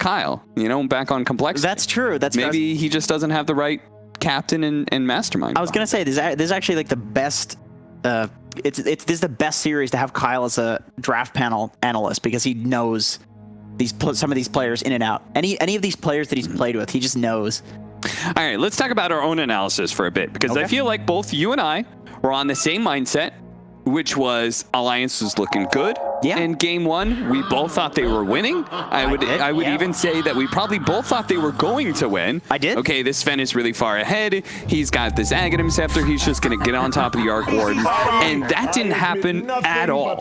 Kyle, you know, back on complexity. That's true. Maybe he just doesn't have the right captain and mastermind. I was going to say, this is actually like the best, this is the best series to have Kyle as a draft panel analyst, because he knows some of these players in and out. Any of these players that he's played with, he just knows. All right, let's talk about our own analysis for a bit, because I feel like both you and I were on the same mindset, which was Alliance was looking good. Yeah. In game one, we both thought they were winning. I would even say that we probably both thought they were going to win. I did. Okay, this Sven is really far ahead. He's got this Aghanim Scepter. He's just going to get on top of the Arc Warden. And that didn't happen at all.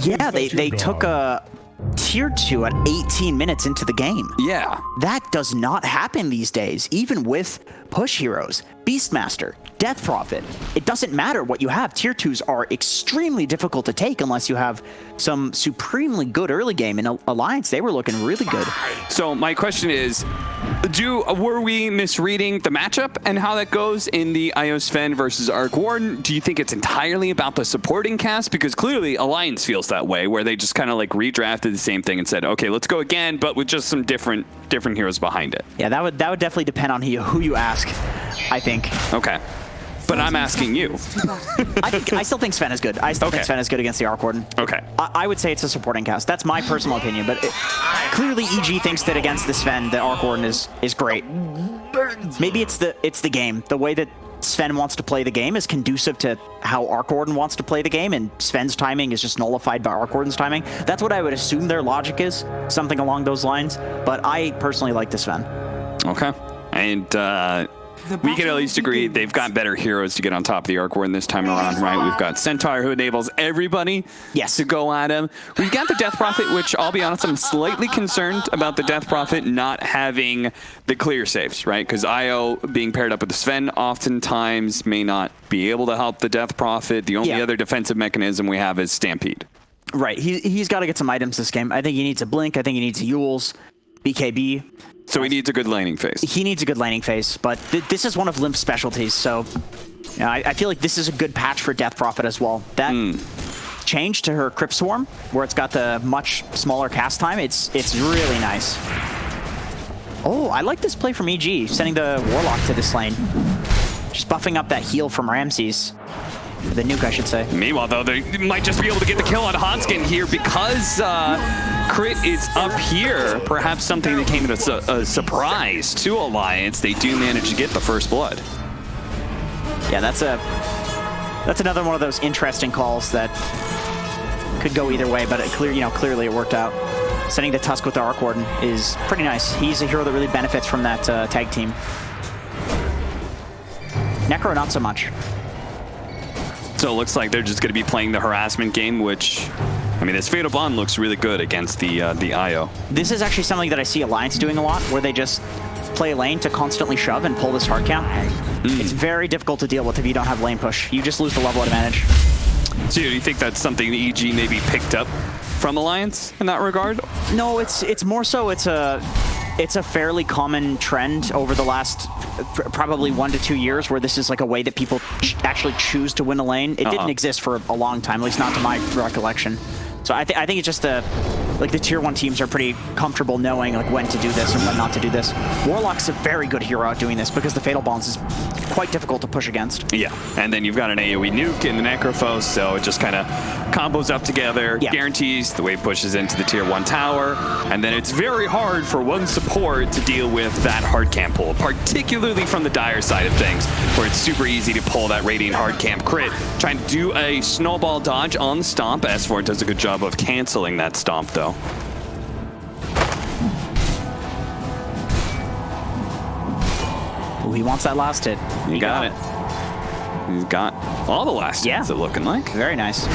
Yeah, they took a tier 2 at 18 minutes into the game. Yeah. That does not happen these days, even with push heroes, Beastmaster, Death Prophet. It doesn't matter what you have. Tier 2s are extremely difficult to take unless you have some supremely good early game. In Alliance, they were looking really good. So my question is, were we misreading the matchup and how that goes in the Io Sven versus Arc Warden? Do you think it's entirely about the supporting cast? Because clearly Alliance feels that way, where they just kind of like redrafted the same thing and said, okay, let's go again, but with just some different heroes behind it. Yeah, that would definitely depend on who you ask, I think. Okay. But I'm asking you. I still think Sven is good. I still think Sven is good against the Arc Warden. Okay. I would say it's a supporting cast. That's my personal opinion, but clearly EG thinks that against the Sven, the Arc Warden is great. Maybe it's the game. The way that Sven wants to play the game is conducive to how Arc Warden wants to play the game, and Sven's timing is just nullified by Arc Warden's timing. That's what I would assume their logic is, something along those lines. But I personally like the Sven. Okay. And we can at least agree they've got better heroes to get on top of the Arc Warden this time around, right? We've got Centaur, who enables everybody to go at him. We've got the Death Prophet, which I'll be honest, I'm slightly concerned about the Death Prophet not having the clear saves, right? Because Io being paired up with the Sven oftentimes may not be able to help the Death Prophet. The only other defensive mechanism we have is Stampede. Right. He's got to get some items this game. I think he needs a Blink. I think he needs a Yules, BKB. So he needs a good laning phase. He needs a good laning phase, but this is one of Limp's specialties, so you know, I feel like this is a good patch for Death Prophet as well. That change to her Crypt Swarm, where it's got the much smaller cast time, it's really nice. Oh, I like this play from EG, sending the Warlock to this lane. Just buffing up that heal from Ramses. The nuke, I should say. Meanwhile, though, they might just be able to get the kill on Hanskin here because Crit is up here. Perhaps something that came as a surprise to Alliance. They do manage to get the first blood. Yeah, that's another one of those interesting calls that could go either way, but clearly it worked out. Sending the Tusk with the Arc Warden is pretty nice. He's a hero that really benefits from that tag team. Necro, not so much. So it looks like they're just going to be playing the harassment game, which, I mean, this Fatal Bond looks really good against the IO. This is actually something that I see Alliance doing a lot, where they just play lane to constantly shove and pull this hard count. It's very difficult to deal with if you don't have lane push. You just lose the level advantage. So do you think that's something the EG maybe picked up from Alliance in that regard? No, it's more so it's a fairly common trend over the last probably 1 to 2 years, where this is like a way that people actually choose to win a lane. It didn't exist for a long time, at least not to my recollection. So I think it's just like the tier 1 teams are pretty comfortable knowing like when to do this and when not to do this. Warlock's a very good hero at doing this because the Fatal Bonds is quite difficult to push against. Yeah, and then you've got an AoE nuke in the Necrophos, so it just kind of combos up together, guarantees the wave pushes into the tier 1 tower, and then it's very hard for one support to deal with that hard camp pull, particularly from the Dire side of things, where it's super easy to pull that Radiant hard camp crit. Trying to do a snowball dodge on the stomp. S4 does a good job of canceling that stomp, though. Ooh, he wants that last hit. You got it. He's got all the last hits, it looking like. Very nice.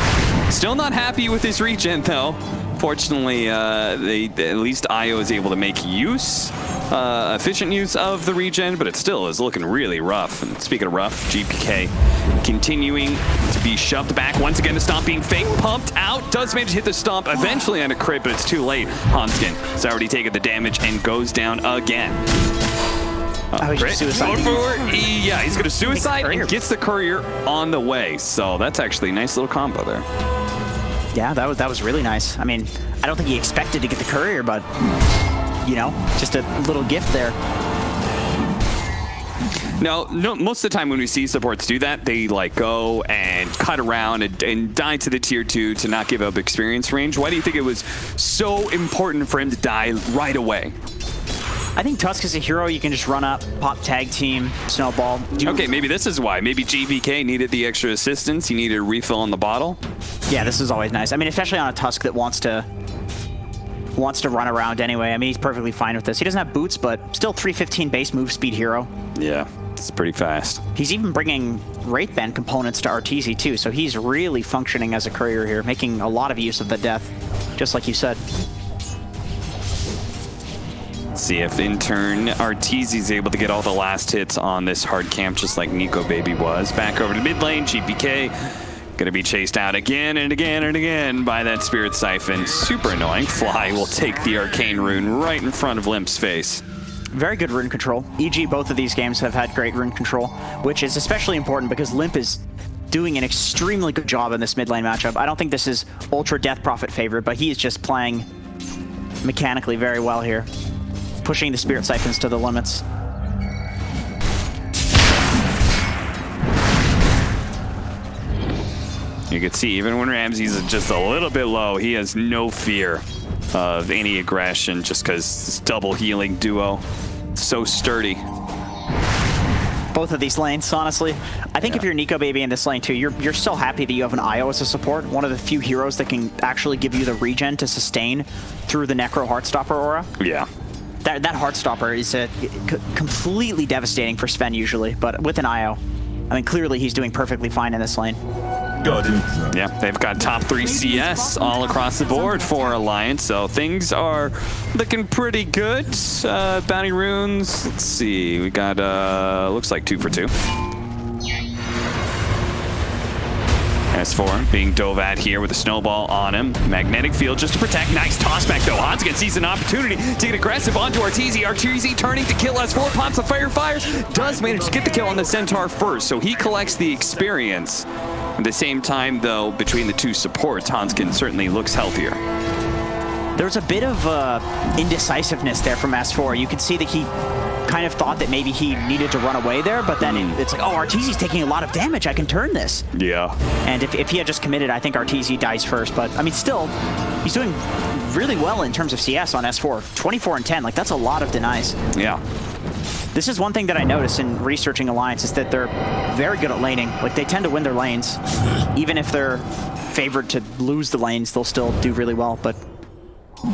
Still not happy with his regen, though. Fortunately, at least Io is able to make efficient use of the regen, but it still is looking really rough. And speaking of rough, GPK continuing to be shoved back. Once again, the stomp being fake pumped out. Does manage to hit the stomp eventually on a crit, but it's too late. Hanskin has already taken the damage and goes down again. He's suicide. Yeah, he's going to suicide and gets the courier on the way. So that's actually a nice little combo there. Yeah, that was really nice. I mean, I don't think he expected to get the courier, but you know, just a little gift there. No, most of the time when we see supports do that, they like go and cut around and die to the tier 2 to not give up experience range. Why do you think it was so important for him to die right away? I think Tusk is a hero. You can just run up, pop tag team, snowball. Okay, maybe this is why. Maybe GBK needed the extra assistance. He needed a refill on the bottle. Yeah, this is always nice. I mean, especially on a Tusk that wants to run around anyway. I mean, he's perfectly fine with this. He doesn't have boots, but still 315 base move speed hero. Yeah, it's pretty fast. He's even bringing Wraith Band components to RTZ too, so he's really functioning as a courier here, making a lot of use of the death, just like you said. See if in turn Arteezy's able to get all the last hits on this hard camp just like Nico Baby was. Back over to mid lane, GPK gonna be chased out again and again and again by that Spirit Siphon. Super annoying. Fly will take the Arcane Rune right in front of Limp's face. Very good rune control. EG, both of these games have had great rune control, which is especially important because Limp is doing an extremely good job in this mid lane matchup. I don't think this is Ultra Death Prophet favorite, but he is just playing mechanically very well here, pushing the Spirit Siphons to the limits. You can see even when Ramsey's just a little bit low, he has no fear of any aggression just because this double healing duo, so sturdy. Both of these lanes, honestly. I think if you're Nico Baby in this lane too, you're so happy that you have an IO as a support, one of the few heroes that can actually give you the regen to sustain through the Necro Heartstopper aura. Yeah. That Heartstopper is completely devastating for Sven usually, but with an IO, I mean, clearly he's doing perfectly fine in this lane. Good. Yeah, they've got top 3 CS all across the board for Alliance, so things are looking pretty good. Bounty runes, let's see, we got, looks like 2 for 2. S4 being dove at here with a snowball on him. Magnetic field just to protect. Nice toss back though. Hanskin sees an opportunity to get aggressive onto Arteezy. Arteezy turning to kill S4, pops the fire. Does manage to get the kill on the Centaur first, so he collects the experience. At the same time though, between the two supports, Hanskin certainly looks healthier. There's a bit of indecisiveness there from S4. You could see that he kind of thought that maybe he needed to run away there, but then it's like, oh, Arteezy's taking a lot of damage. I can turn this. Yeah. And if he had just committed, I think Arteezy dies first. But, I mean, still, he's doing really well in terms of CS on S4. 24 and 10, like, that's a lot of denies. Yeah. This is one thing that I noticed in researching Alliance is that they're very good at laning. Like, they tend to win their lanes. Even if they're favored to lose the lanes, they'll still do really well. But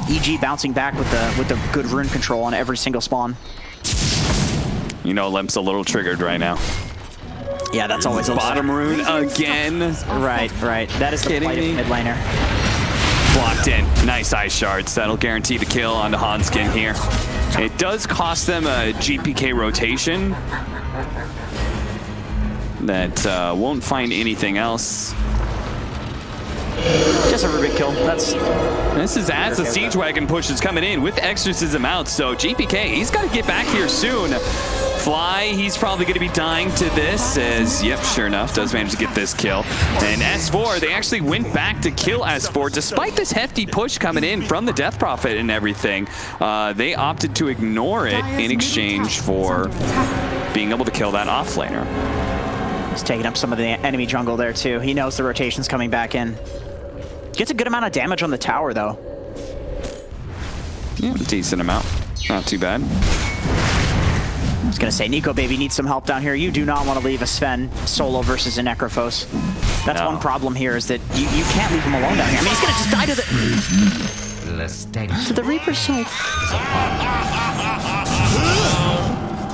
EG bouncing back with the good rune control on every single spawn. You know Limp's a little triggered right now. Yeah, that's always a bottom rune again. Right. That is the plight of mid laner. Blocked in. Nice ice shards. That'll guarantee the kill onto Hanskin here. It does cost them a GPK rotation that won't find anything else. Just a Rubik kill. This is as the Siege Wagon push is coming in with Exorcism out, so GPK, he's got to get back here soon. Fly, he's probably going to be dying to this as, yep, sure enough, does manage to get this kill. And S4, they actually went back to kill S4 despite this hefty push coming in from the Death Prophet and everything. They opted to ignore it in exchange for being able to kill that offlaner. He's taking up some of the enemy jungle there too. He knows the rotation's coming back in. Gets a good amount of damage on the tower though. Yeah, decent amount. Not too bad. I was gonna say, Nico Baby needs some help down here. You do not want to leave a Sven solo versus a Necrophos. That's one problem here is that you can't leave him alone down here. I mean, he's gonna just die to the Reaper's soul.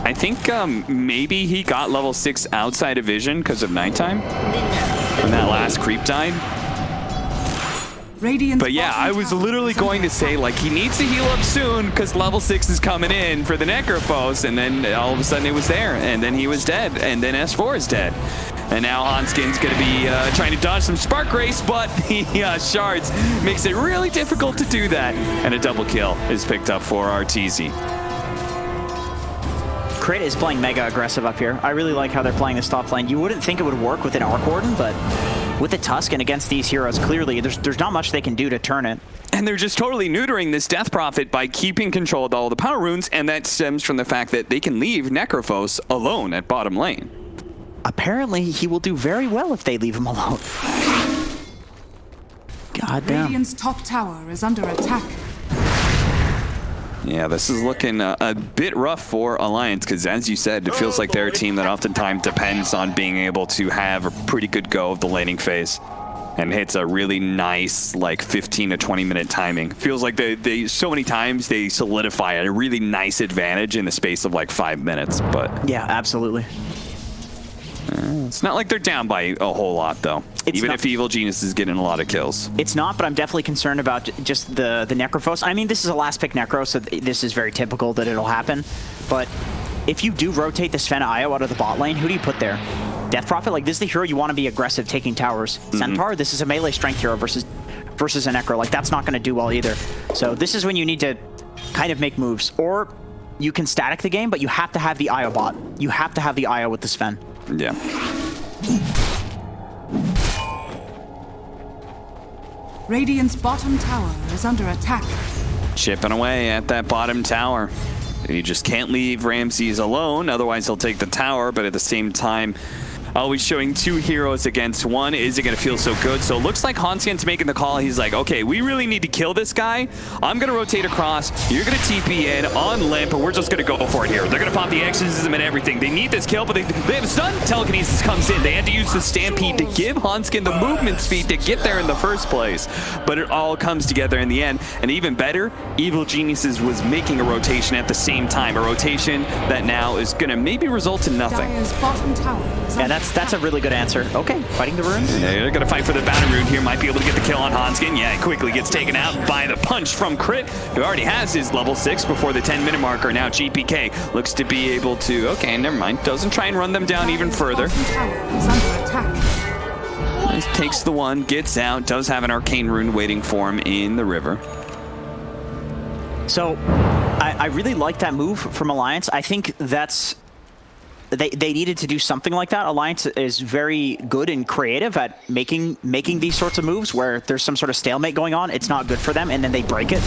I think maybe he got level 6 outside of vision because of nighttime when that last creep died. But yeah, I was literally going to say, like, he needs to heal up soon because level 6 is coming in for the Necrophos, and then all of a sudden it was there, and then he was dead, and then S4 is dead. And now Hanskin's going to be trying to dodge some Spark Race, but the shards makes it really difficult to do that, and a double kill is picked up for Arteezy. Crit is playing mega aggressive up here. I really like how they're playing this top lane. You wouldn't think it would work with an Arc Warden, but with the Tusk and against these heroes, clearly there's not much they can do to turn it. And they're just totally neutering this Death Prophet by keeping control of all the power runes, and that stems from the fact that they can leave Necrophos alone at bottom lane. Apparently, he will do very well if they leave him alone. God damn. Radiant's top tower is under attack. Yeah, this is looking a bit rough for Alliance, because as you said, it feels like they're a team that oftentimes depends on being able to have a pretty good go of the laning phase. And hits a really nice, like, 15 to 20 minute timing. Feels like they so many times they solidify a really nice advantage in the space of like 5 minutes, but... Yeah, absolutely. It's not like they're down by a whole lot, though. Even if Evil Genius is getting a lot of kills. It's not, but I'm definitely concerned about just the Necrophos. I mean, this is a last pick Necro, so this is very typical that it'll happen. But if you do rotate the Sven Io out of the bot lane, who do you put there? Death Prophet? Like, this is the hero you want to be aggressive taking towers. Centaur, this is a melee strength hero versus a Necro. Like, that's not going to do well either. So this is when you need to kind of make moves. Or you can static the game, but you have to have the Io bot. You have to have the Io with the Sven. Yeah. Radiant's bottom tower is under attack. Chipping away at that bottom tower. You just can't leave Ramses alone, otherwise he'll take the tower, but at the same time, always showing two heroes against one isn't going to feel so good. So it looks like Hanskin's making the call. He's like, okay, we really need to kill this guy. I'm going to rotate across. You're going to TP in on Limp, and we're just going to go for it here. They're going to pop the exorcism and everything. They need this kill, but they have a stun. Telekinesis comes in. They had to use the Stampede to give Hanskin the movement speed to get there in the first place. But it all comes together in the end. And even better, Evil Geniuses was making a rotation at the same time. A rotation that now is going to maybe result in nothing. Dire's bottom tower is Yeah, that's a really good answer. Okay, fighting the runes. Yeah, they're going to fight for the Bounty Rune here. Might be able to get the kill on Hanskin. Yeah, he quickly gets taken out by the punch from Crit, who already has his level 6 before the 10-minute marker. Now GPK looks to be able to... Okay, never mind. Doesn't try and run them down even further. Takes the one, gets out, does have an Arcane Rune waiting for him in the river. So, I really like that move from Alliance. I think that's... They needed to do something like that. Alliance is very good and creative at making these sorts of moves where there's some sort of stalemate going on. It's not good for them, and then they break it.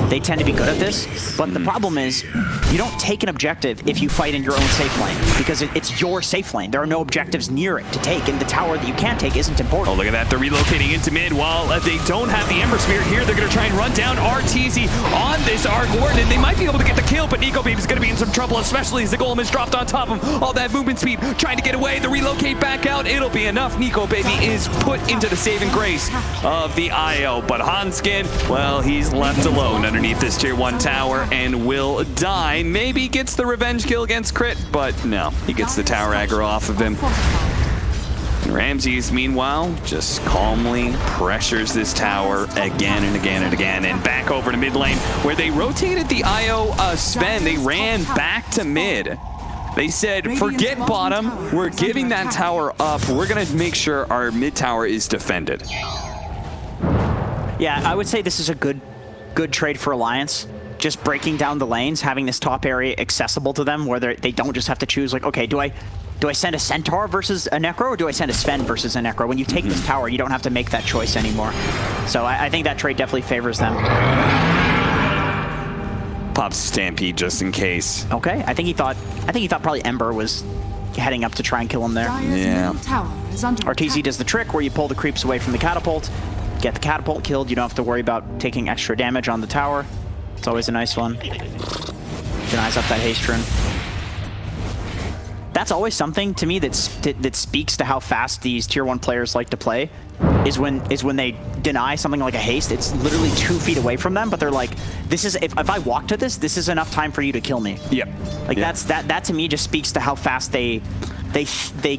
They tend to be good at this. But the problem is, you don't take an objective if you fight in your own safe lane, because it's your safe lane. There are no objectives near it to take, and the tower that you can take isn't important. Oh, look at that. They're relocating into mid. While they don't have the Ember Spirit here, they're going to try and run down RTZ on this Arc Warden, and they might be able to get the kill, but Nico Baby's going to be in some trouble, especially as the Golem is dropped on top of him. All that movement speed, trying to get away, the relocate back out, it'll be enough. Nico Baby is put into the saving grace of the IO, but Hanskin, well, he's left alone underneath this tier 1 tower and will die. Maybe gets the revenge kill against Crit, but no, he gets the tower aggro off of him. And Ramses, meanwhile, just calmly pressures this tower again and again and again, and back over to mid lane, where they rotated the IO Sven. They ran back to mid. They said, forget bottom, we're giving that tower up. We're going to make sure our mid tower is defended. Yeah, I would say this is a good trade for Alliance. Just breaking down the lanes, having this top area accessible to them, where they don't just have to choose, like, okay, do I send a Centaur versus a Necro, or do I send a Sven versus a Necro? When you take this tower, you don't have to make that choice anymore. So I think that trade definitely favors them. Pops Stampede just in case. Okay, I think he thought probably Ember was heading up to try and kill him there. Yeah. RTZ does the trick where you pull the creeps away from the catapult, get the catapult killed. You don't have to worry about taking extra damage on the tower. It's always a nice one. Denies up that haste rune. That's always something to me that speaks to how fast these tier 1 players like to play. Is when they deny something like a haste. It's literally 2 feet away from them, but they're like, this is if I walk to this is enough time for you to kill me. Yep. Like that to me just speaks to how fast they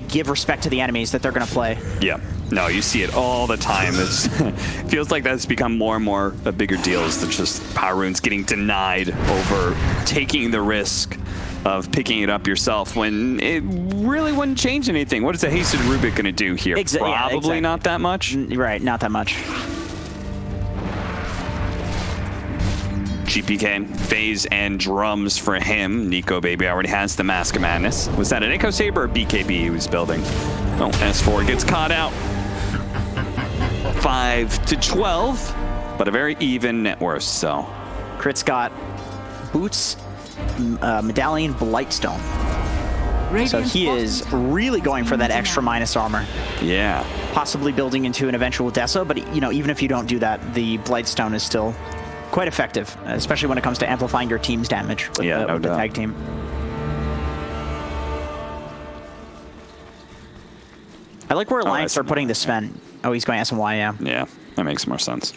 give respect to the enemies that they're gonna play. Yeah. No, you see it all the time. It feels like that's become more and more a bigger deal. Is that just power runes getting denied over taking the risk of picking it up yourself when it really wouldn't change anything. What is a hasted Rubik going to do here? Probably exactly. Not that much. Right, not that much. GPK, phase and drums for him. Nico Baby already has the Mask of Madness. Was that an Echo Saber or BKB he was building? Oh, S4 gets caught out. 5 to 12. but a very even net worth, so. Crit's got boots, medallion, Blightstone. So he is really going for that extra minus armor. Yeah. Possibly building into an eventual Deso, but you know, even if you don't do that, the Blightstone is still quite effective, especially when it comes to amplifying your team's damage with, with the tag team. I like where Alliance are putting the Sven. Oh, he's going SMY, yeah. Yeah, that makes more sense.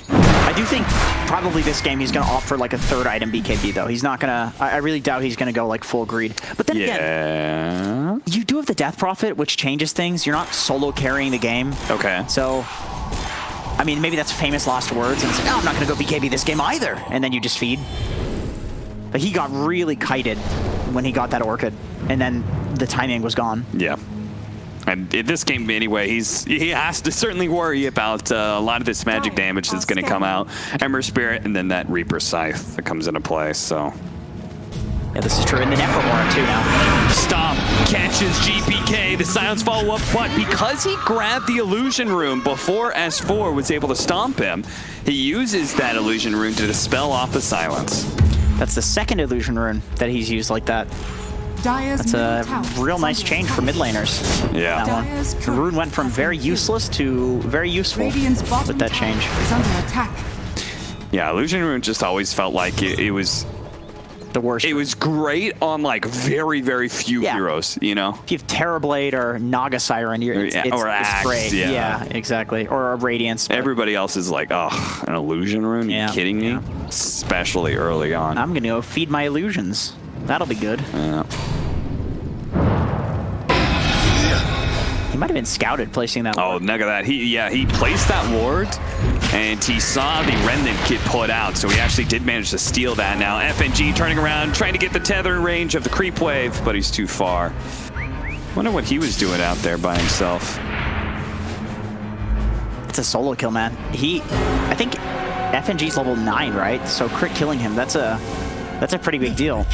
I do think probably this game he's going to opt for like a third item BKB, though. He's not going to... I really doubt he's going to go like full greed. But then again, you do have the Death Prophet, which changes things. You're not solo carrying the game. Okay. So, I mean, maybe that's famous last words, and it's like, oh, I'm not going to go BKB this game either. And then you just feed. But he got really kited when he got that Orchid, and then the timing was gone. Yeah. And in this game, anyway, he has to certainly worry about a lot of this magic damage that's going to come out. Ember Spirit, and then that Reaper Scythe that comes into play, so. Yeah, this is true. In the Necromora, too, now. Stomp catches GPK, the silence follow-up, but because he grabbed the Illusion Rune before S4 was able to stomp him, he uses that Illusion Rune to dispel off the silence. That's the second Illusion Rune that he's used like that. That's a real nice change for mid laners. Yeah. That one. The rune went from very useless to very useful with that change. Yeah, Illusion Rune just always felt like it was the worst. It was great on like very, very few heroes, you know? If you have Terrorblade or Naga Siren, it's great. Yeah, exactly. Or a Radiance. Everybody else is like, oh, an Illusion Rune? Are you kidding me? Especially early on. I'm going to go feed my illusions. That'll be good. Yeah. He might have been scouted placing that ward. Oh, look at that. He placed that ward, and he saw the Remnant get put out, so he actually did manage to steal that. Now, FNG turning around, trying to get the tether range of the creep wave, but he's too far. Wonder what he was doing out there by himself. It's a solo kill, man. I think FNG's level 9, right? So crit killing him, that's a pretty big deal.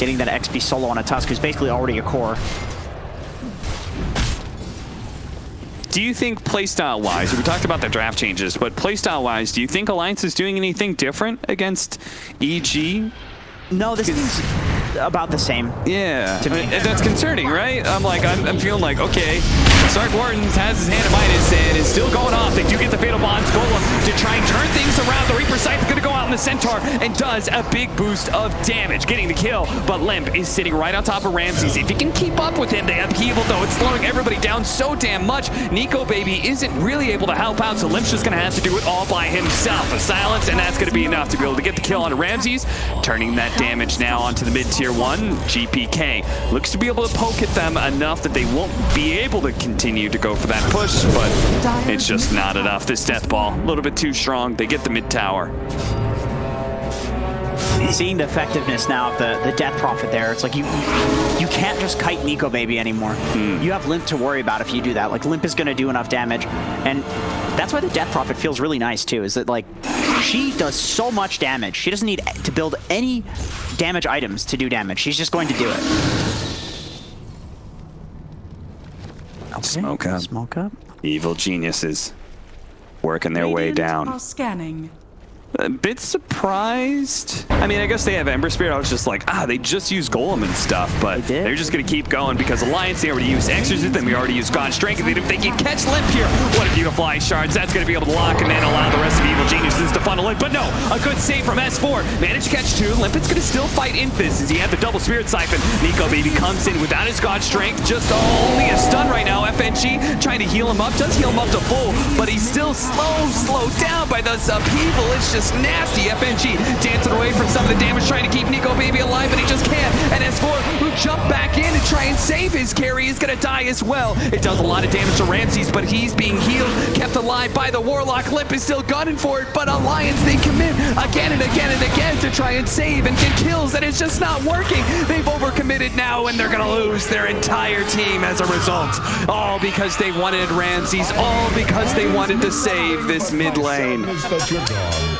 Getting that XP solo on a Tusk who's basically already a core. Do you think playstyle-wise, we talked about the draft changes, but playstyle-wise, do you think Alliance is doing anything different against EG? No, this seems about the same. Yeah, that's concerning, right? I'm feeling like, okay, Stark Wardens has his hand in Midas and is still going off. They do get the Fatal Bonds Golem to try and turn things around. The Reaper Scythe is going to go out in the Centaur and does a big boost of damage, getting the kill. But Limp is sitting right on top of Ramses. If he can keep up with him, they have Evil, though. It's slowing everybody down so damn much. Nico Baby isn't really able to help out, so Limp's just going to have to do it all by himself. A silence, and that's going to be enough to be able to get the kill on Ramses, turning that damage now onto the mid-tier 1. GPK looks to be able to poke at them enough that they won't be able to continue to go for that push, but it's just not enough. This death ball, a little bit too strong. They get the mid tower. Seeing the effectiveness now of the Death Prophet there, it's like you can't just kite Nico Baby anymore. You have Limp to worry about if you do that. Like, Limp is going to do enough damage, and that's why the Death Prophet feels really nice too, is that like she does so much damage. She doesn't need to build any damage items to do damage. She's just going to do it. Okay. Smoke up. Smoke up. Evil geniuses working their way down. Are scanning. A bit surprised. I mean, I guess they have Ember Spirit. I was just like, they just use Golem and stuff, but they're just going to keep going because Alliance, they already used Exorcism, we already used God's Strength. If they can catch Limp here, what a beautiful Ice Shards. That's going to be able to lock and then allow the rest of Evil Geniuses to funnel in. But no, a good save from S4. Managed to catch 2. Limpet's going to still fight Infist as he had the double Spirit Siphon. Nico Baby comes in without his God's Strength, just only a stun right now. FNG trying to heal him up, does heal him up to full, but he's still slowed down by this upheaval. It's just nasty. FNG dancing away from some of the damage, trying to keep Nico Baby alive, but he just can't. And S4, who jumped back in to try and save his carry, is going to die as well. It does a lot of damage to Ramses, but he's being healed, kept alive by the Warlock. Limp is still gunning for it, but Alliance, they commit again and again and again to try and save and get kills, and it's just not working. They've overcommitted now, and they're going to lose their entire team as a result. All because they wanted Ramses, all because they wanted to save this mid lane.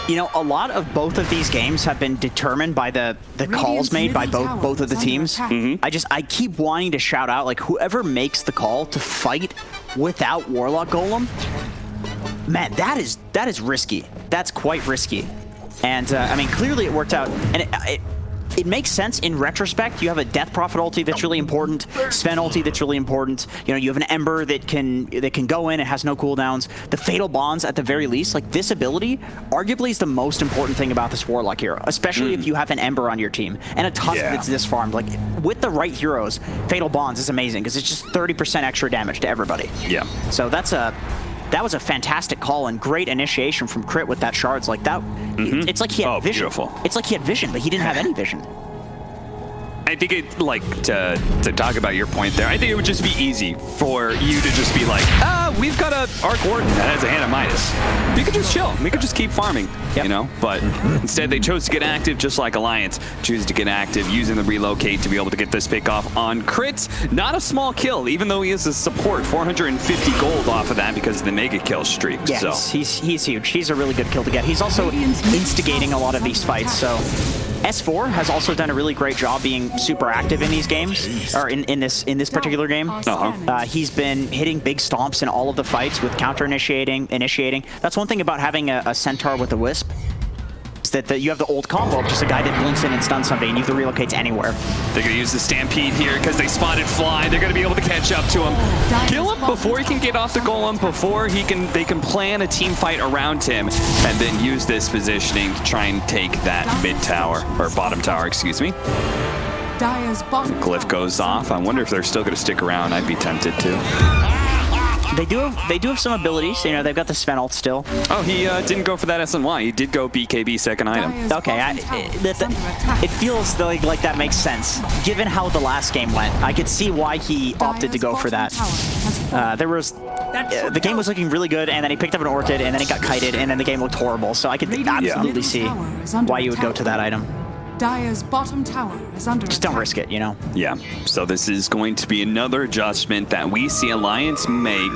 You know, a lot of both of these games have been determined by the calls made by both of the teams. I keep wanting to shout out, like, whoever makes the call to fight without Warlock Golem, Man, that is risky. That's quite risky. And I mean, clearly it worked out. And it makes sense in retrospect. You have a Death Prophet ulti that's really important, Sven ulti that's really important. You know, you have an Ember that can go in, it has no cooldowns. The Fatal Bonds, at the very least, like this ability, arguably is the most important thing about this Warlock hero, especially if you have an Ember on your team and a Tusk that's this farmed. Like with the right heroes, Fatal Bonds is amazing because it's just 30% extra damage to everybody. Yeah. So that was a fantastic call and great initiation from Crit with that shards like that. It's like he had vision. Beautiful. It's like he had vision, but he didn't have any vision. I think it, like, to talk about your point there, I think it would just be easy for you to just be like, we've got a Arc Warden that has a Hand of Midas. We could just chill. We could just keep farming, you know? But instead, they chose to get active, just like Alliance choose to get active, using the relocate to be able to get this pick off on Crits. Not a small kill, even though he has a support, 450 gold off of that because of the mega kill streak. Yeah, so. he's huge. He's a really good kill to get. He's also instigating a lot of these fights, so... S4 has also done a really great job being super active in these games, or in this particular game. He's been hitting big stomps in all of the fights with counter-initiating. That's one thing about having a Centaur with a Wisp, is that you have the old combo of just a guy that blinks in and stuns somebody, and you have to relocate to anywhere. They're going to use the Stampede here because they spotted Fly. They're going to be able to catch up to him. Kill him before he can get off the Golem, before they can plan a team fight around him, and then use this positioning to try and take that mid tower, or bottom tower, excuse me. Glyph goes off. I wonder if they're still going to stick around. I'd be tempted to. They do have some abilities. You know, they've got the Sven ult still. Oh, he didn't go for that SNY. He did go BKB second item. Okay, it feels like that makes sense. Given how the last game went, I could see why he opted to go for that. The game was looking really good, and then he picked up an Orchid, and then he got kited, and then the game looked horrible. So I could absolutely see why you would go to that item. Dire's bottom tower is under Just don't risk it, you know? Yeah. So this is going to be another adjustment that we see Alliance make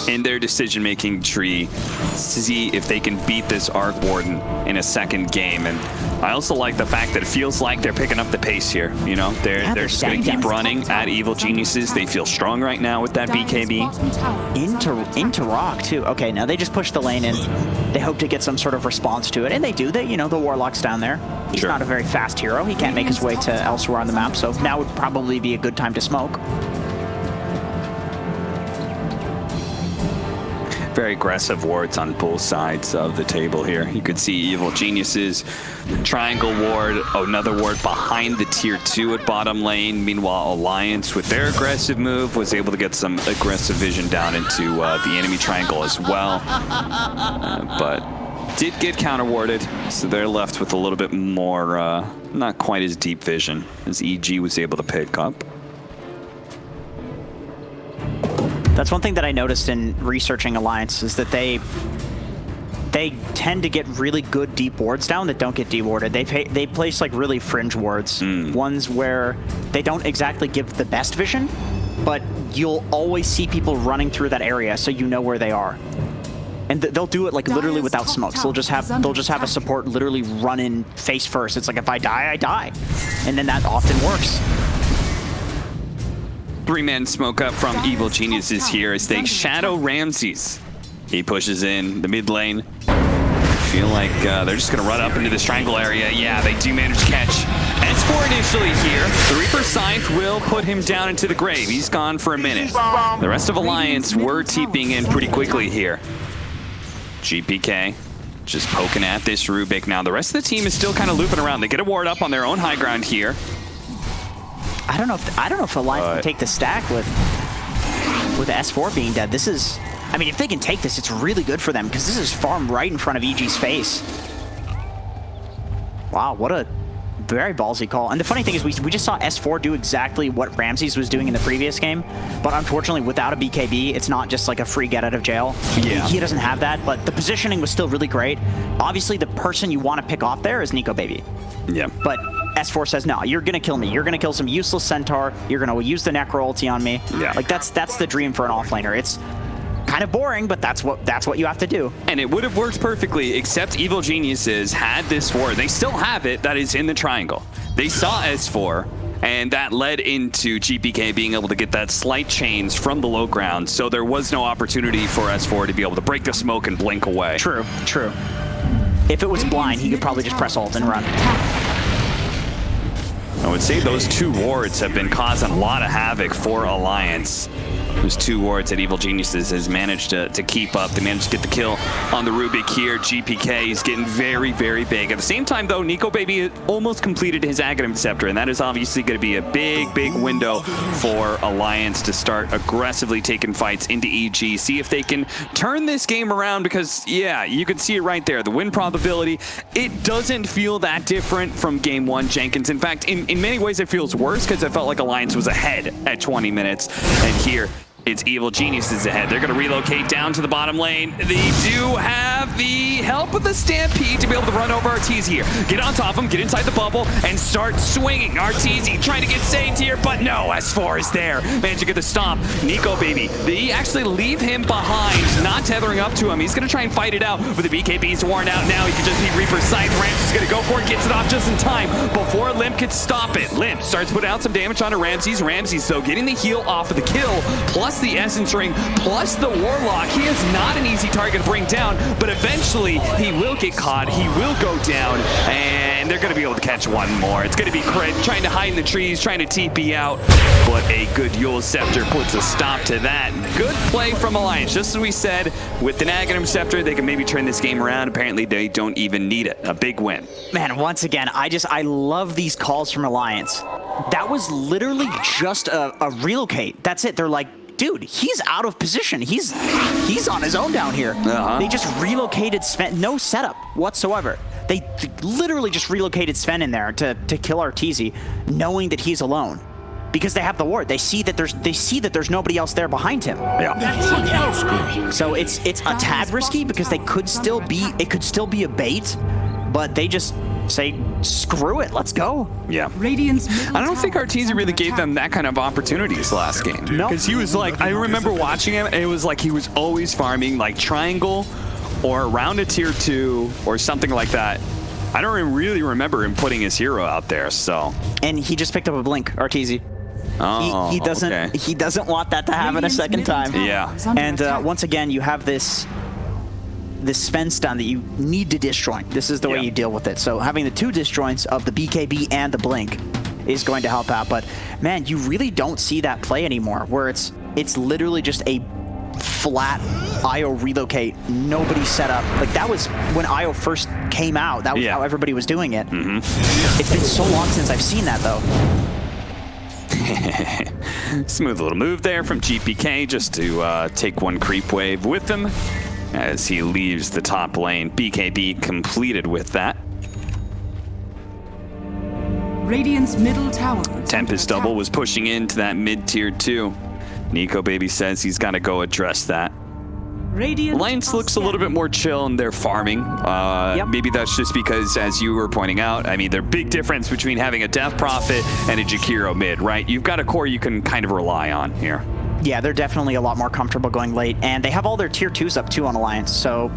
in their decision-making tree to see if they can beat this Arc Warden in a second game. And I also like the fact that it feels like they're picking up the pace here. You know, they're just going to keep running at Evil Geniuses. They feel strong right now with that BKB. Into Rock, too. Okay, now they just push the lane in. They hope to get some sort of response to it, and they do. You know, the Warlock's down there. He's not a very fast hero. He can't make his way to elsewhere on the map, so now would probably be a good time to smoke. Very aggressive wards on both sides of the table here. You could see Evil Geniuses, triangle ward, another ward behind the tier 2 at bottom lane. Meanwhile, Alliance, with their aggressive move, was able to get some aggressive vision down into the enemy triangle as well. But did get counter-warded, so they're left with a little bit more, not quite as deep vision as EG was able to pick up. That's one thing that I noticed in researching Alliance, is that they tend to get really good deep wards down that don't get dewarded. They place like really fringe wards, ones where they don't exactly give the best vision, but you'll always see people running through that area, so you know where they are. And they'll do it like literally without smokes. They'll just have a support literally run in face first. It's like, if I die, I die, and then that often works. 3-man smoke up from Evil Geniuses here as they shadow Ramses. He pushes in the mid lane. Feel like they're just going to run up into this triangle area. Yeah, they do manage to catch S4 initially here. The Reaper Scythe will put him down into the grave. He's gone for a minute. The rest of Alliance were TPing in pretty quickly here. GPK just poking at this Rubik. Now the rest of the team is still kind of looping around. They get a ward up on their own high ground here. I don't know if Alliance can take the stack with S4 being dead. This is, I mean, if they can take this, it's really good for them, because this is farm right in front of EG's face. Wow, what a very ballsy call. And the funny thing is, we just saw S4 do exactly what Ramses was doing in the previous game, but unfortunately without a BKB, it's not just like a free get out of jail. Yeah. He doesn't have that, but the positioning was still really great. Obviously, the person you want to pick off there is Nico Baby. Yeah. But S4 says, no, you're going to kill me. You're going to kill some useless Centaur. You're going to use the Necro ulti on me. Yeah. Like, that's the dream for an offlaner. It's kind of boring, but that's what you have to do. And it would have worked perfectly, except Evil Geniuses had this ward. They still have it that is in the triangle. They saw S4, and that led into GPK being able to get that slight change from the low ground, so there was no opportunity for S4 to be able to break the smoke and blink away. True, true. If it was blind, he could probably just press ult and run. I would say those 2 wards have been causing a lot of havoc for Alliance. Those 2 wards that Evil Geniuses has managed to keep up. They managed to get the kill on the Rubik here. GPK is getting very, very big. At the same time, though, Nico Baby almost completed his Aghanim Scepter, and that is obviously going to be a big, big window for Alliance to start aggressively taking fights into EG. See if they can turn this game around because, yeah, you can see it right there. The win probability, it doesn't feel that different from Game 1, Jenkins. In fact, in many ways, it feels worse because it felt like Alliance was ahead at 20 minutes. And here, it's Evil Geniuses ahead. They're going to relocate down to the bottom lane. They do have the help of the Stampede to be able to run over Arteezy here. Get on top of him, get inside the bubble, and start swinging. Arteezy trying to get saved here, but no, S4 is there. Managed to get the stomp. Nico Baby, they actually leave him behind, not tethering up to him. He's going to try and fight it out, but the BKB's worn out now. He can just be Reaper's Scythe. Ramsey's is going to go for it, gets it off just in time before Limp could stop it. Limp starts putting out some damage onto Ramses. Ramses, though, getting the heal off of the kill, plus the Essence Ring, plus the Warlock. He is not an easy target to bring down, but eventually he will get caught. He will go down, and they're going to be able to catch one more. It's going to be Crit trying to hide in the trees, trying to TP out, but a good Yule Scepter puts a stop to that. Good play from Alliance. Just as we said, with an Aghanim Scepter, they can maybe turn this game around. Apparently, they don't even need it. A big win. Man, once again, I love these calls from Alliance. That was literally just a relocate. That's it. They're like, dude, he's out of position. He's on his own down here. They just relocated Sven, no setup whatsoever. They literally just relocated Sven in there to kill Arteezy, knowing that he's alone. Because they have the ward. They see that there's nobody else there behind him. Yeah. So it's a tad risky because it could still be a bait, but they just say, screw it, let's go. Yeah. I don't think Arteezy really gave them that kind of opportunities last game. No. Because he was like, I remember watching him, and it was like he was always farming like triangle or around a tier 2 or something like that. I don't really remember him putting his hero out there, so. And he just picked up a blink, Arteezy. Oh, he doesn't want that to happen a second time. Yeah. And once again, you have this Sven stun that you need to disjoint. This is the way you deal with it. So having the 2 disjoints of the BKB and the blink is going to help out. But man, you really don't see that play anymore, where it's literally just a flat IO relocate, nobody set up. Like that was when IO first came out. That was how everybody was doing it. It's been so long since I've seen that though. Smooth little move there from GPK just to take one creep wave with him as he leaves the top lane. BKB completed with that. Radiant's middle tower. Tempest Double was pushing into that mid-tier 2. Nico Baby says he's got to go address that. Alliance looks a little bit more chill in their farming. Maybe that's just because, as you were pointing out, I mean, there's a big difference between having a Death Prophet and a Jakiro mid, right? You've got a core you can kind of rely on here. Yeah, they're definitely a lot more comfortable going late, and they have all their tier 2s up too on Alliance, so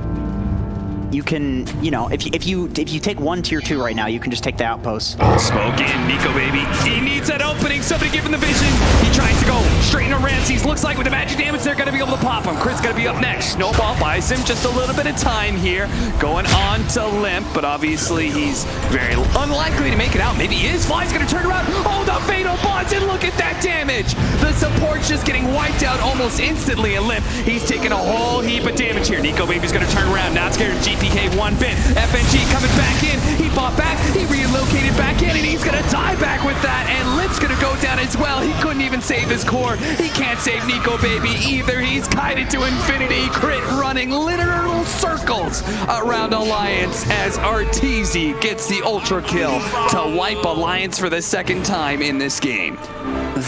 you can, you know, if you take one tier 2 right now, you can just take the outpost. Smoke in, Nico Baby. He needs that opening. Somebody give him the vision. He tries to go straight into Ramses. Looks like with the magic damage, they're going to be able to pop him. Crit's going to be up next. Snowball buys him just a little bit of time here. Going on to Limp, but obviously he's very unlikely to make it out. Maybe he is. Fly's going to turn around. Oh, the Fatal Bonds, and look at that damage. The support's just getting wiped out almost instantly, and Limp, he's taking a whole heap of damage here. Nico Baby's going to turn around. Not scared of GPK one bit. FNG coming back in. He fought back. He relocated back in, and he's going to die back with that, and Limp's going to go down as well. He couldn't even save his core. He can't save Nico Baby either. He's guided to infinity. Crit running literal circles around Alliance as Arteezy gets the ultra kill to wipe Alliance for the second time in this game.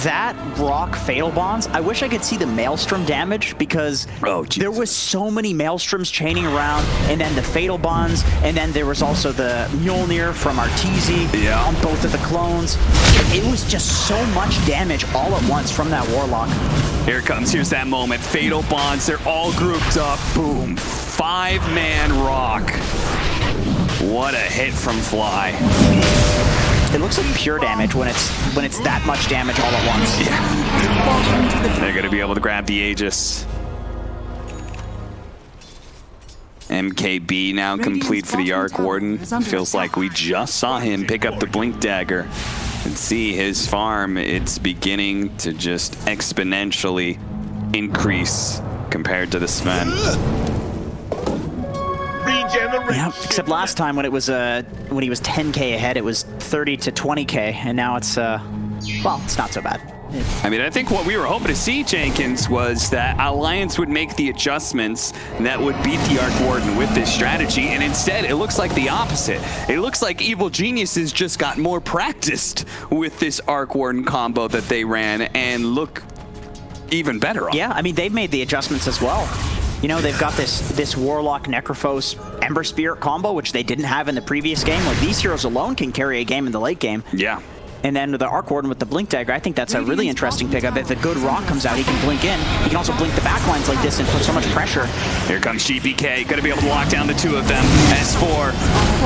That Rock Fatal Bonds, I wish I could see the Maelstrom damage because there was so many Maelstroms chaining around, and then the Fatal Bonds, and then there was also the Mjolnir from Arteezy on both of the clones. It was just so much damage all at once from that Warlock. Here it comes. Here's that moment. Fatal Bonds. They're all grouped up. Boom. 5-man Rock. What a hit from Fly. It looks like pure damage when it's that much damage all at once. Yeah. They're gonna be able to grab the Aegis. MKB now complete for the Arc Warden. Feels like we just saw him pick up the Blink Dagger and see his farm. It's beginning to just exponentially increase compared to the Sven. Yeah, except last time when it was when he was 10k ahead, it was 30 to 20k, and now it's well, it's not so bad. I mean, I think what we were hoping to see, Jenkins, was that Alliance would make the adjustments that would beat the Arc Warden with this strategy, and instead it looks like the opposite. It looks like Evil Geniuses just got more practiced with this Arc Warden combo that they ran and look even better on. Yeah, I mean, they've made the adjustments as well. You know, they've got this Warlock, Necrophos, Ember Spirit combo, which they didn't have in the previous game. Like, these heroes alone can carry a game in the late game. Yeah. And then the Arc Warden with the Blink Dagger, I think that's a really interesting pickup. If the good rock comes out, he can blink in. He can also blink the backlines like this and put so much pressure. Here comes GPK, gonna be able to lock down the two of them. S4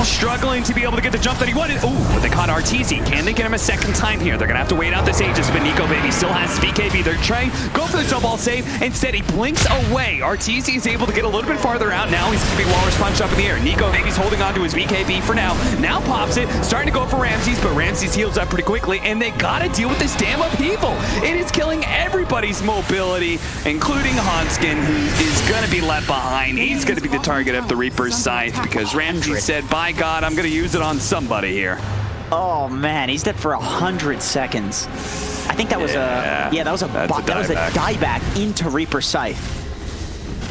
struggling to be able to get the jump that he wanted. Ooh, but they caught RTZ. Can they get him a second time here? They're gonna have to wait out this Aegis, but Nico Baby still has BKB. They're trying go for the jump ball save. Instead, he blinks away. RTZ is able to get a little bit farther out. Now he's gonna be Walrus Punch up in the air. Nico Baby's holding on to his BKB for now. Now pops it, starting to go for Ramses, but Ramses heals up pretty quickly, and they gotta deal with this damn upheaval. It is killing everybody's mobility, including Hanskin, who is gonna be left behind. He's gonna be the target of the Reaper's Scythe because Ramses said, by God, I'm gonna use it on somebody here. Oh man, he's dead for 100 seconds. I think that was that was a dieback into Reaper's Scythe.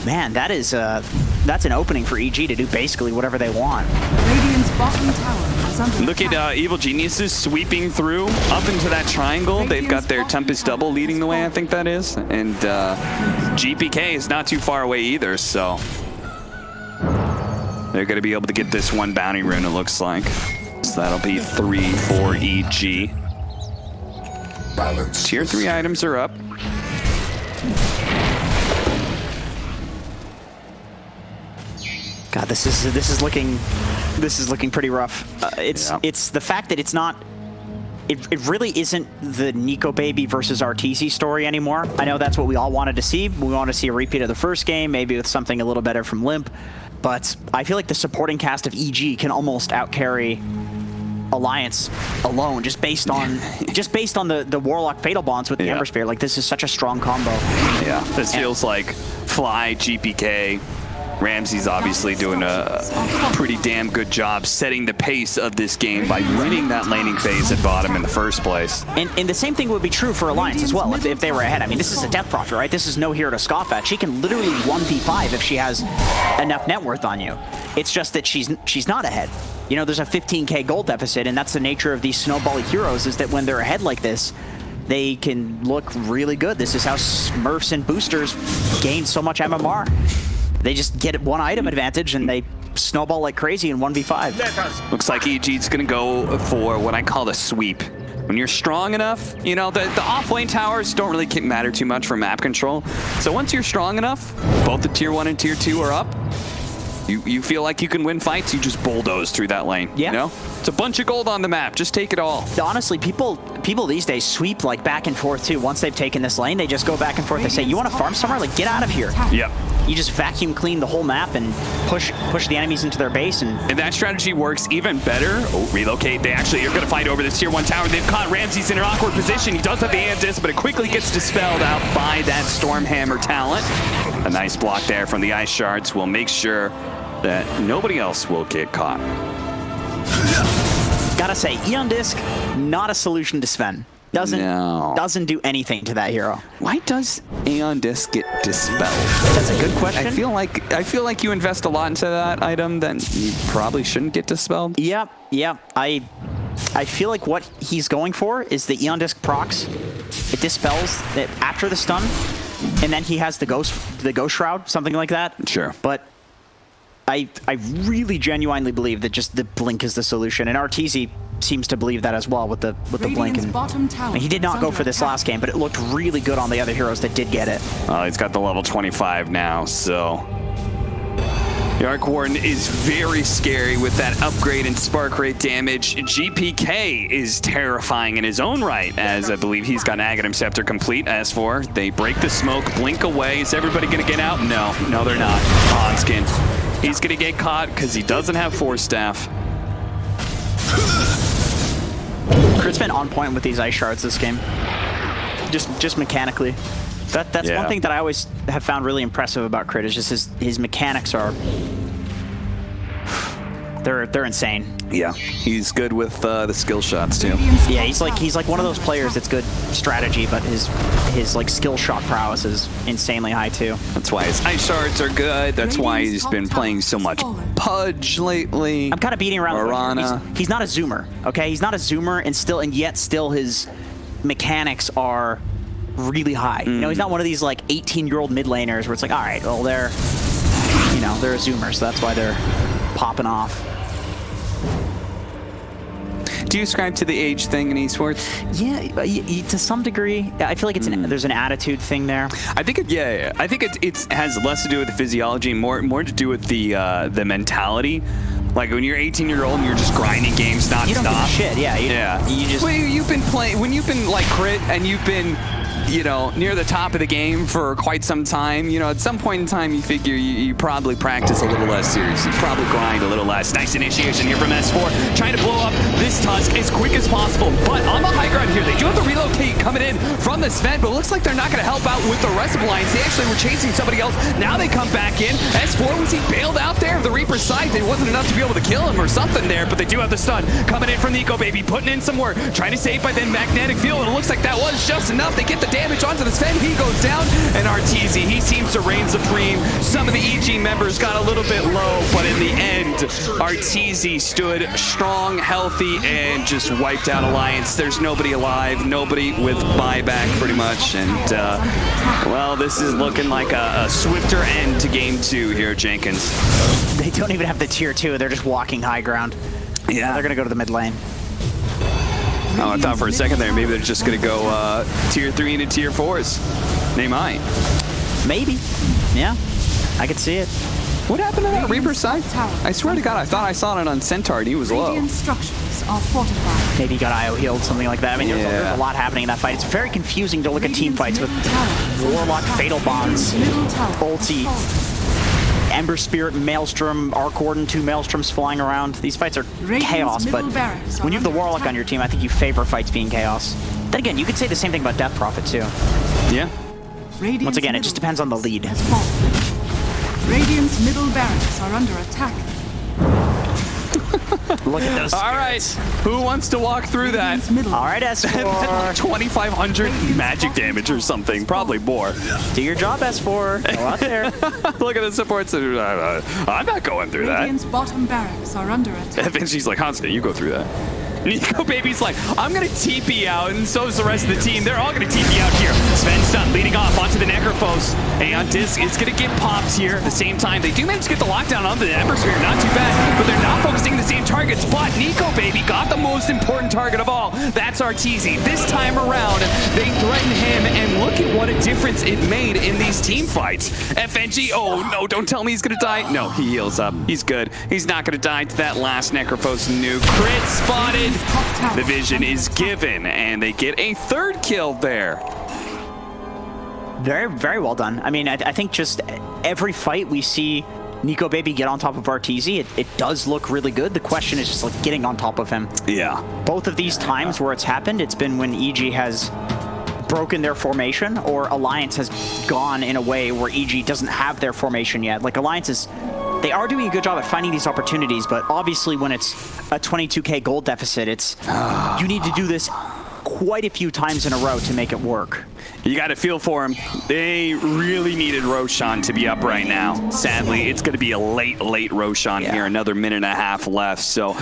Man, that's an opening for EG to do basically whatever they want. Radiant's bottom tower is under Look at Evil Geniuses sweeping through up into that triangle. They've got their Tempest Double leading the way, I think that is. And GPK is not too far away either, so they're going to be able to get this one bounty rune, it looks like. So that'll be 3 for EG. Tier 3 items are up. God, this is looking pretty rough. It's the fact that it's not. It really isn't the Nico Baby versus RTZ story anymore. I know that's what we all wanted to see. We want to see a repeat of the first game, maybe with something a little better from Limp. But I feel like the supporting cast of EG can almost outcarry Alliance alone, just based on the Warlock Fatal Bonds with the Ember Spirit. Like, this is such a strong combo. Yeah, this feels like Fly, GPK. Ramsey's obviously doing a pretty damn good job setting the pace of this game by winning that laning phase at bottom in the first place. And the same thing would be true for Alliance as well, if they were ahead. I mean, this is a Death Prophet, right? This is no hero to scoff at. She can literally 1v5 if she has enough net worth on you. It's just that she's not ahead. You know, there's a 15k gold deficit, and that's the nature of these snowbally heroes, is that when they're ahead like this, they can look really good. This is how Smurfs and boosters gain so much MMR. They just get one item advantage and they snowball like crazy in 1v5. Looks like EG's gonna go for what I call the sweep. When you're strong enough, you know, the off-lane towers don't really matter too much for map control. So once you're strong enough, both the tier 1 and tier 2 are up. You feel like you can win fights, you just bulldoze through that lane. Yeah. You know? It's a bunch of gold on the map. Just take it all. Honestly, people these days sweep like back and forth too. Once they've taken this lane, they just go back and forth. They say, you want to farm somewhere? Like, get out of here. Yep. You just vacuum clean the whole map and push the enemies into their base. And that strategy works even better. Oh, relocate. They actually are going to fight over this tier 1 tower. They've caught Ramses in an awkward position. He does have the Andis, but it quickly gets dispelled out by that Stormhammer talent. A nice block there from the Ice Shards will make sure that nobody else will get caught. Gotta say, Eon Disc, not a solution to Sven. Doesn't do anything to that hero. Why does Aeon Disc get dispelled? That's a good question. I feel like you invest a lot into that item, then you probably shouldn't get dispelled. Yeah. I feel like what he's going for is the Eon Disc procs. It dispels it after the stun, and then he has the ghost shroud, something like that. Sure. But I really genuinely believe that just the blink is the solution, and RTZ seems to believe that as well with the blink. And he did not go for this last game, but it looked really good on the other heroes that did get it. He's got the level 25 now, so The Arc Warden is very scary with that upgrade in spark rate damage. GPK is terrifying in his own right, as I believe he's got Aghanim Scepter complete. As for, they break the smoke, blink away. Is everybody going to get out? No, they're not. Hanskin, he's going to get caught because he doesn't have Force Staff. Crit's been on point with these ice shards this game. Just mechanically. That's one thing that I always have found really impressive about Crit is just his mechanics are they're insane. Yeah, he's good with the skill shots too. Yeah, he's like one of those players that's good strategy, but his like skill shot prowess is insanely high too. That's why his ice shards are good. That's why he's been playing so much Pudge lately. I'm kind of beating around Arana. He's not a zoomer, okay? He's not a zoomer, and yet still his mechanics are really high. You know, he's not one of these like 18-year-old mid laners where it's like, all right, well they're a zoomer, so that's why they're popping off. Do you ascribe to the age thing in esports? Yeah, to some degree. I feel like there's an attitude thing there. I think I think it has less to do with the physiology, more to do with the mentality. Like when you're 18-year-old and you're just grinding games nonstop. You don't give a shit. Yeah. You just. Well, you've been playing when you've been like Crit and you've been, near the top of the game for quite some time. At some point in time, you figure you probably practice a little less serious. You probably grind a little less. Nice initiation here from S4, trying to blow up this Tusk as quick as possible. But on the high ground here, they do have to relocate coming in from the Sven, but it looks like they're not going to help out with the rest of the Alliance. They actually were chasing somebody else. Now they come back in. S4, was he bailed out there? The Reaper's side, it wasn't enough to be able to kill him or something there, but they do have the stun. Coming in from Nico Baby, putting in some work, trying to save by then Magnetic Field, and it looks like that was just enough. They get the damage onto the Sven. He goes down, and Arteezy, he seems to reign supreme. Some of the EG members got a little bit low, but in the end, Arteezy stood strong, healthy, and just wiped out Alliance. There's nobody alive, nobody with buyback pretty much, and well, this is looking like a swifter end to game 2 here, Jenkins. They don't even have the tier 2, they're just walking high ground. Yeah. They're gonna go to the mid lane. Oh, I thought for a second there, maybe they're just going to go tier 3 into tier 4s. They might. Maybe. Yeah, I could see it. What happened to that Reaper side? I swear to God, I thought I saw it on Centaur and he was low. Structures are fortified. Maybe he got IO healed, something like that. I mean, there's a lot happening in that fight. It's very confusing to look at team fights with Warlock, Fatal Bonds, Ulti, Ember Spirit, Maelstrom, Arc Warden, 2 Maelstroms flying around. These fights are chaos, but when you have the Warlock on your team, I think you favor fights being chaos. Then again, you could say the same thing about Death Prophet too. Yeah. Once again, it just depends on the lead. Radiant's middle barracks are under attack. Look at those. All right, who wants to walk through that? All right, S4. 2,500 magic damage or something, probably more. Do your job, S4. Go out there. Look at the supports. I'm not going through that. Radiant's bottom barracks are under attack. And she's like, Hanskin, you go through that. Nico Baby's like, I'm going to TP out, and so is the rest of the team. They're all going to TP out here. Sven stun leading off onto the Necrophos. Aeon Disc is going to get popped here at the same time. They do manage to get the lockdown on the Ember Sphere. Not too bad, but they're not focusing the same targets. But Nico Baby got the most important target of all. That's Arteezy. This time around, they threaten him, and look at what a difference it made in these team fights. FNG, oh no, don't tell me he's going to die. No, he heals up. He's good. He's not going to die to that last Necrophos nuke. Crit spotted. The vision is given, and they get a 3rd kill there. Very, very well done. I mean, I think just every fight we see Nico Baby get on top of Arteezy, it does look really good. The question is just like getting on top of him. Yeah. Both of these times where it's happened, it's been when EG has broken their formation or Alliance has gone in a way where EG doesn't have their formation yet. Like Alliance is, they are doing a good job at finding these opportunities, but obviously when it's a 22k gold deficit, it's you need to do this quite a few times in a row to make it work. You got to feel for him. They really needed Roshan to be up right now. Sadly, it's going to be a late Roshan here. Another minute and a half left, so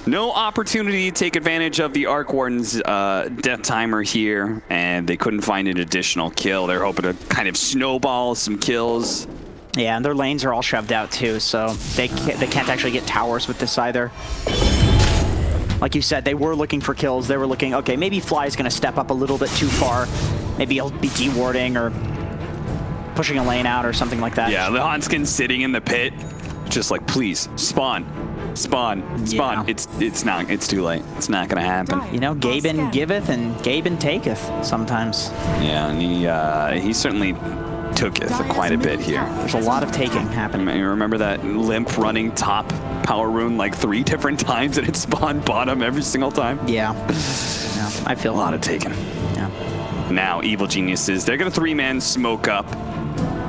no opportunity to take advantage of the Arc Warden's death timer here, and they couldn't find an additional kill. They're hoping to kind of snowball some kills. Yeah, and their lanes are all shoved out too, so they can't actually get towers with this either. Like you said, they were looking for kills. They were looking, okay, maybe Fly's going to step up a little bit too far. Maybe he'll be dewarding or pushing a lane out or something like that. Yeah, the Hanskin's sitting in the pit, just like, please, spawn. Yeah. It's too late. It's not gonna happen. You know, Gaben giveth and Gaben taketh sometimes. Yeah, and he certainly took it for quite a bit here. There's a lot of taking happening. You remember that Limp running top power rune like 3 different times and it spawned bottom every single time? Yeah. I feel A lot of taking. Yeah. Now, Evil Geniuses, they're gonna 3-man smoke up.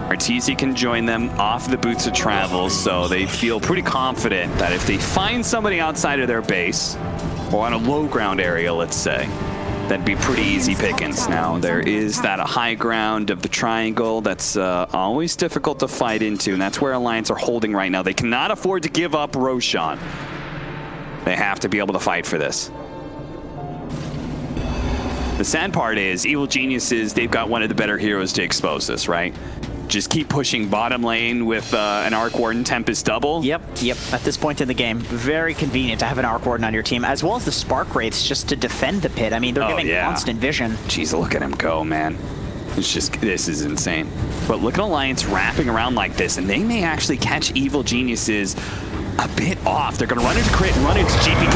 Arteezy can join them off the Boots of Travel, so they feel pretty confident that if they find somebody outside of their base, or on a low ground area, let's say, that'd be pretty easy pickings. Now, there is that high ground of the triangle that's always difficult to fight into, and that's where Alliance are holding right now. They cannot afford to give up Roshan. They have to be able to fight for this. The sad part is, Evil Geniuses, they've got one of the better heroes to expose this, right? Just keep pushing bottom lane with an Arc Warden Tempest double. Yep. At this point in the game, very convenient to have an Arc Warden on your team, as well as the Spark Wraiths just to defend the pit. I mean, they're giving constant vision. Jeez, look at him go, man. It's just, this is insane. But look at Alliance wrapping around like this, and they may actually catch Evil Geniuses a bit off. They're going to run into Crit and run into GPK.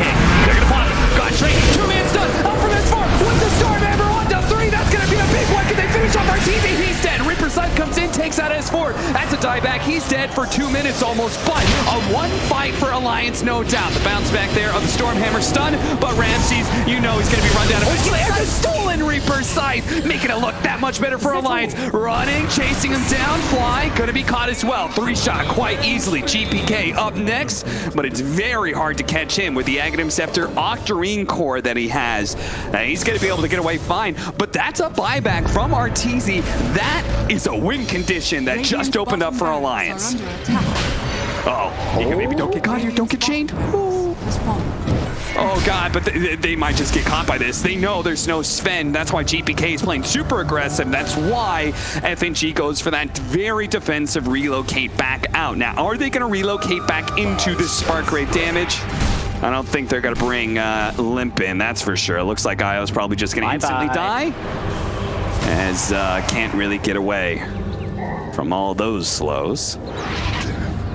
They're going to pop. Got straight. 2-man stun. Up from S4 with the Stormhammer on to 3. That's going to be a big one. Can they finish off Arteezy? He's dead. Reaper Scythe comes in, takes out S4. That's a dieback. He's dead for 2 minutes almost. But a one fight for Alliance, no doubt. The bounce back there of the Stormhammer stun. But Ramses, you know he's going to be run down eventually. And the stolen Reaper Scythe, making it look that much better for Alliance. Running, chasing him down. Fly, going to be caught as well. 3-shot quite easily. GPK up next. But it's very hard to catch him with the Aghanim Scepter Octarine core that he has. He's going to be able to get away fine, but that's a buyback from Arteezy. That is a win condition that just opened up for Alliance. Maybe don't get caught here, don't get chained. Oh god, but they might just get caught by this. They know there's no Sven. That's why GPK is playing super aggressive. That's why FNG goes for that very defensive relocate back out. Now, are they going to relocate back into the Spark Wraith damage? I don't think they're going to bring Limp in, that's for sure. It looks like Io's probably just going to instantly die, as can't really get away from all those slows.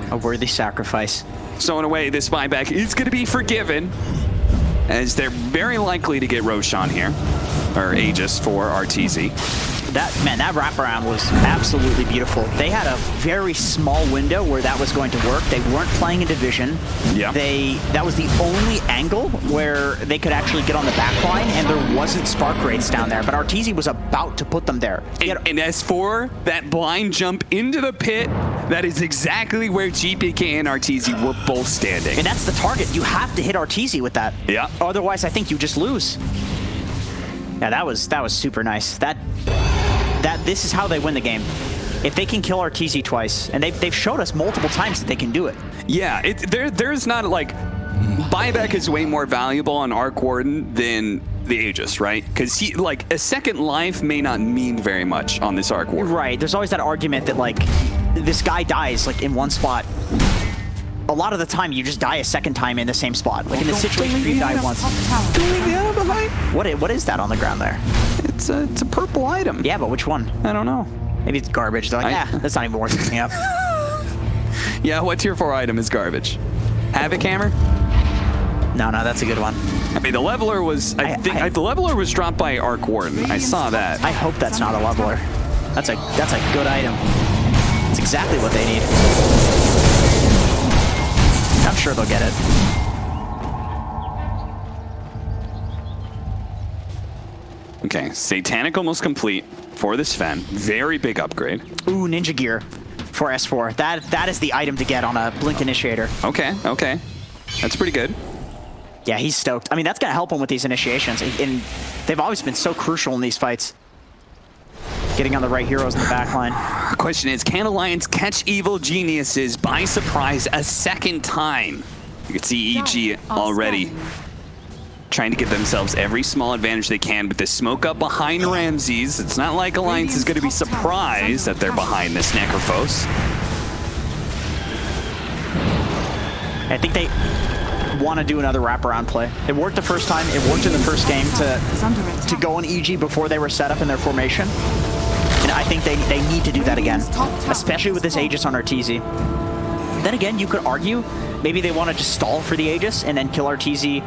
A worthy sacrifice. So in a way, this buyback is going to be forgiven, as they're very likely to get Roshan here, or Aegis for Arteezy. That wraparound was absolutely beautiful. They had a very small window where that was going to work. They weren't playing a division. Yeah. That was the only angle where they could actually get on the back line, and there wasn't Spark Wraiths down there, but Arteezy was about to put them there. And as for that blind jump into the pit, that is exactly where GPK and Arteezy were both standing. And that's the target. You have to hit Arteezy with that. Yeah. Otherwise, I think you just lose. Yeah, that was super nice. This is how they win the game. If they can kill Arteezy twice, and they've showed us multiple times that they can do it. Yeah, there's not like, buyback is way more valuable on Arc Warden than the Aegis, right? Because he, like, a second life may not mean very much on this Arc Warden. Right, there's always that argument that, like, this guy dies, like, in one spot. A lot of the time, you just die a second time in the same spot. Like in this situation, you die once. What is that on the ground there? It's a purple item. Yeah, but which one? I don't know. Maybe it's garbage. They're like, that's not even worth picking up. Yeah, what tier 4 item is garbage? Havoc Hammer? No, that's a good one. I mean, the leveler was, I think the leveler was dropped by Arc Warden. I saw that. I hope that's not a leveler. That's a good item. It's exactly what they need. I'm sure they'll get it. Okay, Satanic almost complete for this Sven. Very big upgrade. Ooh, Ninja Gear for S4. That is the item to get on a Blink Initiator. Okay. That's pretty good. Yeah, he's stoked. I mean, that's going to help him with these initiations. And they've always been so crucial in these fights. Getting on the right heroes in the back line. Question is, can Alliance catch Evil Geniuses by surprise a second time? You can see EG already trying to give themselves every small advantage they can with this smoke up behind Ramses. It's not like Alliance is going to be surprised that they're behind this Necrophos. I think they want to do another wraparound play. It worked the first time. It worked in the first game to go on EG before they were set up in their formation. And I think they need to do that again, especially with this Aegis on Arteezy. Then again, you could argue maybe they want to just stall for the Aegis and then kill Arteezy.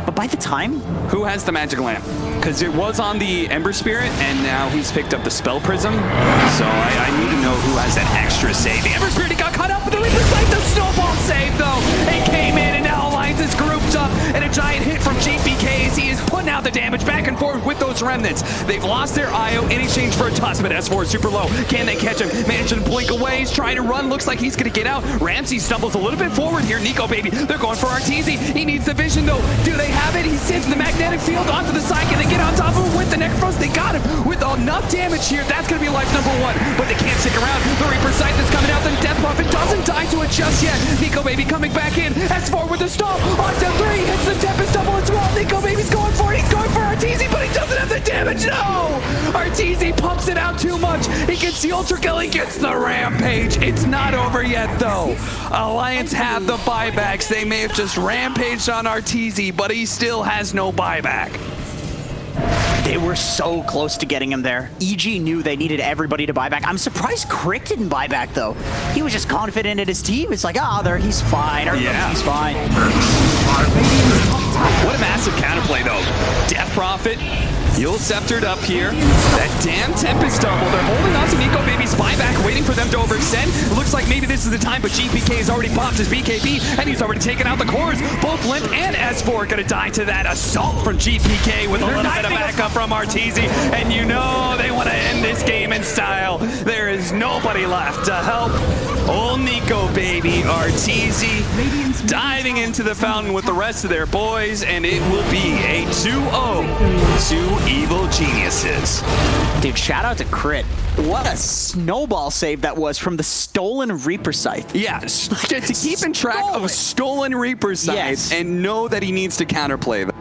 But by the time... Who has the magic lamp? Because it was on the Ember Spirit, and now he's picked up the Spell Prism. So I need to know who has that extra save. The Ember Spirit, he got caught up with the Reaper's Sight. The snowball save, though. It came in, and now Alliance is grouped up. And a giant hit from GPK as he is putting out the damage back and forth with those remnants. They've lost their IO in exchange for a toss, but S4 is super low. Can they catch him? Managing to blink away. He's trying to run. Looks like he's going to get out. Ramsey stumbles a little bit forward here. Nico, baby. They're going for Arteezy. He needs the vision, though. Do they have it? He sends the magnetic field onto the side. Can they get on top of him with the Necrophos? They got him with enough damage here. That's going to be life number 1, but they can't stick around. The Reaper's Sight that's coming out. The Death Prophet doesn't die to it just yet. Nico, baby, coming back in. S4 with the stop. On step 3, hits the Tempest double as well. Nico, baby's going for it. He's going for Arteezy, but he doesn't have the damage. No! Arteezy pumps it out too much. He gets the Ultra Kill. He gets the Rampage. It's not over yet, though. Alliance have the buybacks. They may have just rampaged on Arteezy, but he still has no buyback. They were so close to getting him there. EG knew they needed everybody to buy back. I'm surprised Crick didn't buy back, though. He was just confident in his team. It's like, he's fine. He's fine. What a massive counterplay, though. Death Prophet, Yule Sceptered up here. That damn Tempest double. They're holding on to Nico Baby's buyback, waiting for them to overextend. It looks like maybe this is the time, but GPK has already popped his BKB, and he's already taken out the cores. Both Limp and S4 gonna die to that assault from GPK with a little bit of backup from Arteezy. And you know they want to end this game in style. There is nobody left to help. Old Nico Baby, Arteezy diving into the fountain with the rest of their boys, and it will be a 2-0 to Evil Geniuses. Dude, shout out to Crit. What a snowball save that was from the stolen Reaper Scythe. Yeah, to keep in track of a stolen Reaper Scythe and know that he needs to counterplay them.